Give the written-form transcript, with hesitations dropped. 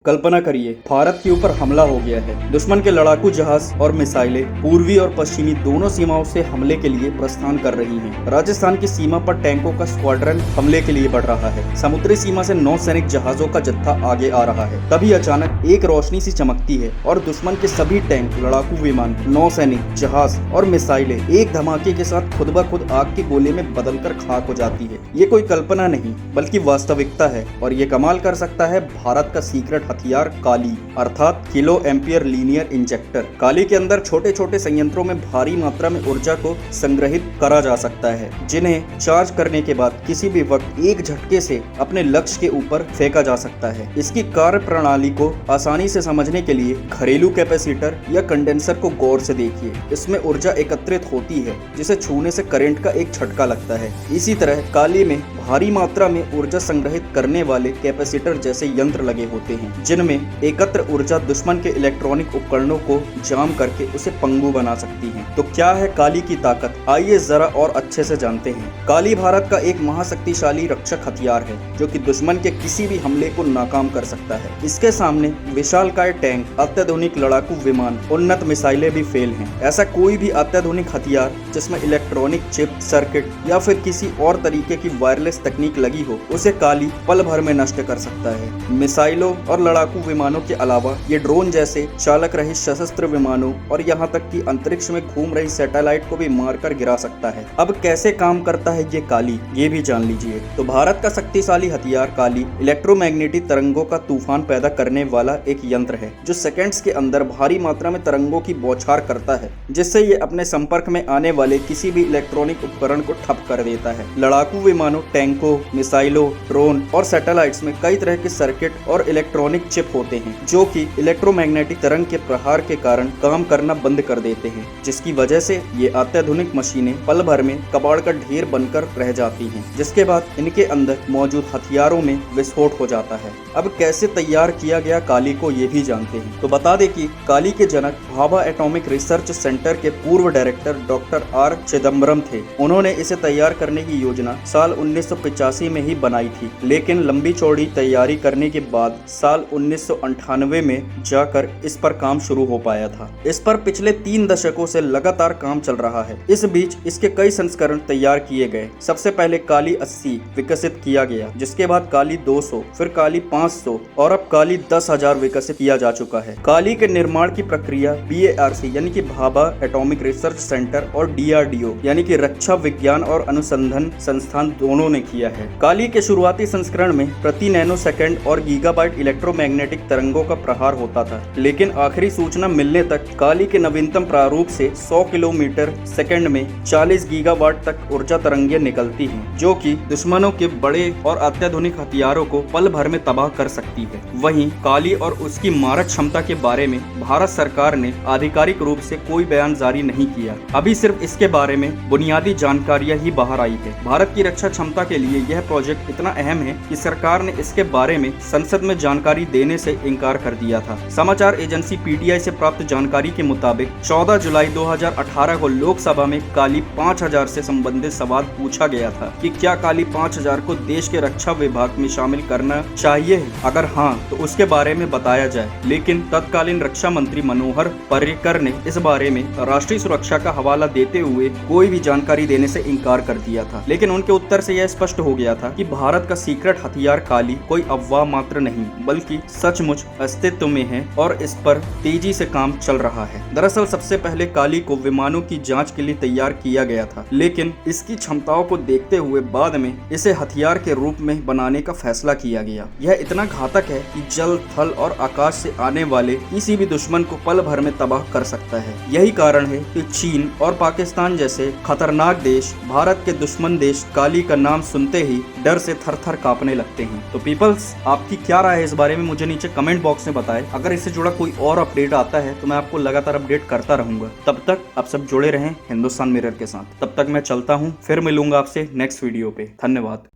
कल्पना करिए, भारत के ऊपर हमला हो गया है। दुश्मन के लड़ाकू जहाज और मिसाइलें पूर्वी और पश्चिमी दोनों सीमाओं से हमले के लिए प्रस्थान कर रही हैं। राजस्थान की सीमा पर टैंकों का स्क्वाड्रन हमले के लिए बढ़ रहा है। समुद्री सीमा से नौसैनिक जहाजों का जत्था आगे आ रहा है। तभी अचानक एक रोशनी सी चमकती है और दुश्मन के सभी टैंक, लड़ाकू विमान, नौसैनिक जहाज और मिसाइलें एक धमाके के साथ खुद ब खुद आग के गोले में बदलकर खाक हो जाती है। ये कोई कल्पना नहीं बल्कि वास्तविकता है और ये कमाल कर सकता है भारत का सीक्रेट हथियार काली, अर्थात किलो एम्पियर लीनियर इंजेक्टर। काली के अंदर छोटे छोटे संयंत्रों में भारी मात्रा में ऊर्जा को संग्रहित करा जा सकता है, जिन्हें चार्ज करने के बाद किसी भी वक्त एक झटके से अपने लक्ष्य के ऊपर फेंका जा सकता है। इसकी कार्य प्रणाली को आसानी से समझने के लिए घरेलू कैपेसिटर या कंडेंसर को गौर से देखिए। इसमें ऊर्जा एकत्रित होती है जिसे छूने से करंट का एक झटका लगता है। इसी तरह काली में भारी मात्रा में ऊर्जा संग्रहित करने वाले कैपेसिटर जैसे यंत्र लगे होते हैं, जिनमें एकत्र ऊर्जा दुश्मन के इलेक्ट्रॉनिक उपकरणों को जाम करके उसे पंगु बना सकती है। तो क्या है काली की ताकत? आइए जरा और अच्छे से जानते हैं। काली भारत का एक महाशक्तिशाली रक्षक हथियार है जो कि दुश्मन के किसी भी हमले को नाकाम कर सकता है। इसके सामने विशालकाय टैंक, अत्याधुनिक लड़ाकू विमान, उन्नत मिसाइलें भी फेल हैं। ऐसा कोई भी अत्याधुनिक हथियार जिसमें इलेक्ट्रॉनिक चिप, सर्किट या फिर किसी और तरीके की वायरलेस तकनीक लगी हो, उसे काली पल भर में नष्ट कर सकता है। मिसाइलों और लड़ाकू विमानों के अलावा ये ड्रोन जैसे चालक रहित सशस्त्र विमानों और यहाँ तक कि अंतरिक्ष में घूम रही सैटेलाइट को भी मारकर गिरा सकता है। अब कैसे काम करता है ये काली, ये भी जान लीजिए। तो भारत का शक्तिशाली हथियार काली इलेक्ट्रोमैग्नेटिक तरंगों का तूफान पैदा करने वाला एक यंत्र है जो सेकेंड्स के अंदर भारी मात्रा में तरंगों की बौछार करता है, जिससे ये अपने संपर्क में आने वाले किसी भी इलेक्ट्रॉनिक उपकरण को ठप कर देता है। लड़ाकू विमानों, टैंकों, मिसाइलों, ड्रोन और सैटेलाइट्स में कई तरह के सर्किट और इलेक्ट्रॉनिक चिप होते हैं जो कि इलेक्ट्रोमैग्नेटिक तरंग के प्रहार के कारण काम करना बंद कर देते हैं, जिसकी वजह से ये अत्याधुनिक मशीनें पल भर में कबाड़ का ढेर बनकर रह जाती हैं, जिसके बाद इनके अंदर मौजूद हथियारों में विस्फोट हो जाता है। अब कैसे तैयार किया गया काली को ये भी जानते हैं। तो बता दें कि काली के जनक भाभा एटॉमिक रिसर्च सेंटर के पूर्व डायरेक्टर डॉक्टर आर चिदम्बरम थे। उन्होंने इसे तैयार करने की योजना साल 1985 में ही बनाई थी, लेकिन लंबी चौड़ी तैयारी करने के बाद साल 1998 में जाकर इस पर काम शुरू हो पाया था। इस पर पिछले 3 दशकों से लगातार काम चल रहा है। इस बीच इसके कई संस्करण तैयार किए गए। सबसे पहले काली 80 विकसित किया गया, जिसके बाद काली 200, फिर काली 500 और अब काली 10,000 विकसित किया जा चुका है। काली के निर्माण की प्रक्रिया BARC यानी कि भाभा एटॉमिक रिसर्च सेंटर और DRDO यानी कि रक्षा विज्ञान और अनुसंधान संस्थान दोनों ने किया है। काली के शुरुआती संस्करण में प्रति नैनो सेकंड और गीगाबाइट इलेक्ट्रोमैग्नेटिक तरंगों का प्रहार होता था, लेकिन आखिरी सूचना मिलने तक काली के नवीनतम प्रारूप से 100 किलोमीटर सेकंड में 40 गीगावाट तक ऊर्जा तरंगें निकलती हैं, जो कि दुश्मनों के बड़े और अत्याधुनिक हथियारों को पल भर में तबाह कर सकती है। वहीं काली और उसकी मारक क्षमता के बारे में भारत सरकार ने आधिकारिक रूप से कोई बयान जारी नहीं किया। अभी सिर्फ इसके बारे में बुनियादी जानकारियां ही बाहर आई है। भारत की रक्षा क्षमता के लिए यह प्रोजेक्ट इतना अहम है कि सरकार ने इसके बारे में संसद में जानकारी देने से इनकार कर दिया था। समाचार एजेंसी PTI से प्राप्त जानकारी के मुताबिक 14 जुलाई 2018 को लोकसभा में काली 5000 से संबंधित सवाल पूछा गया था कि क्या काली 5000 को देश के रक्षा विभाग में शामिल करना चाहिए, अगर हाँ तो उसके बारे में बताया जाए। लेकिन तत्कालीन रक्षा मंत्री मनोहर पर्रिकर ने इस बारे में राष्ट्रीय सुरक्षा का हवाला देते हुए कोई भी जानकारी देने से इनकार कर दिया था। लेकिन उनके उत्तर से यह स्पष्ट हो गया था कि भारत का सीक्रेट हथियार काली कोई अफवाह मात्र नहीं बल्कि सचमुच अस्तित्व में है और इस पर तेजी से काम चल रहा है। दरअसल सबसे पहले काली को विमानों की जांच के लिए तैयार किया गया था, लेकिन इसकी क्षमताओं को देखते हुए बाद में इसे हथियार के रूप में बनाने का फैसला किया गया। यह इतना घातक है कि जल, थल और आकाश से आने वाले किसी भी दुश्मन को पल भर में तबाह कर सकता है। यही कारण है कि चीन और पाकिस्तान जैसे खतरनाक देश भारत के दुश्मन देश काली का नाम सुनते ही डर से थर-थर कांपने लगते हैं। तो पीपल्स, आपकी क्या राय है इस बारे में मुझे नीचे कमेंट बॉक्स में बताएं। अगर इससे जुड़ा कोई और अपडेट आता है तो मैं आपको लगातार अपडेट करता रहूंगा। तब तक आप सब जुड़े रहें हिंदुस्तान मिरर के साथ। तब तक मैं चलता हूं, फिर मिलूंगा आपसे नेक्स्ट वीडियो पे। धन्यवाद।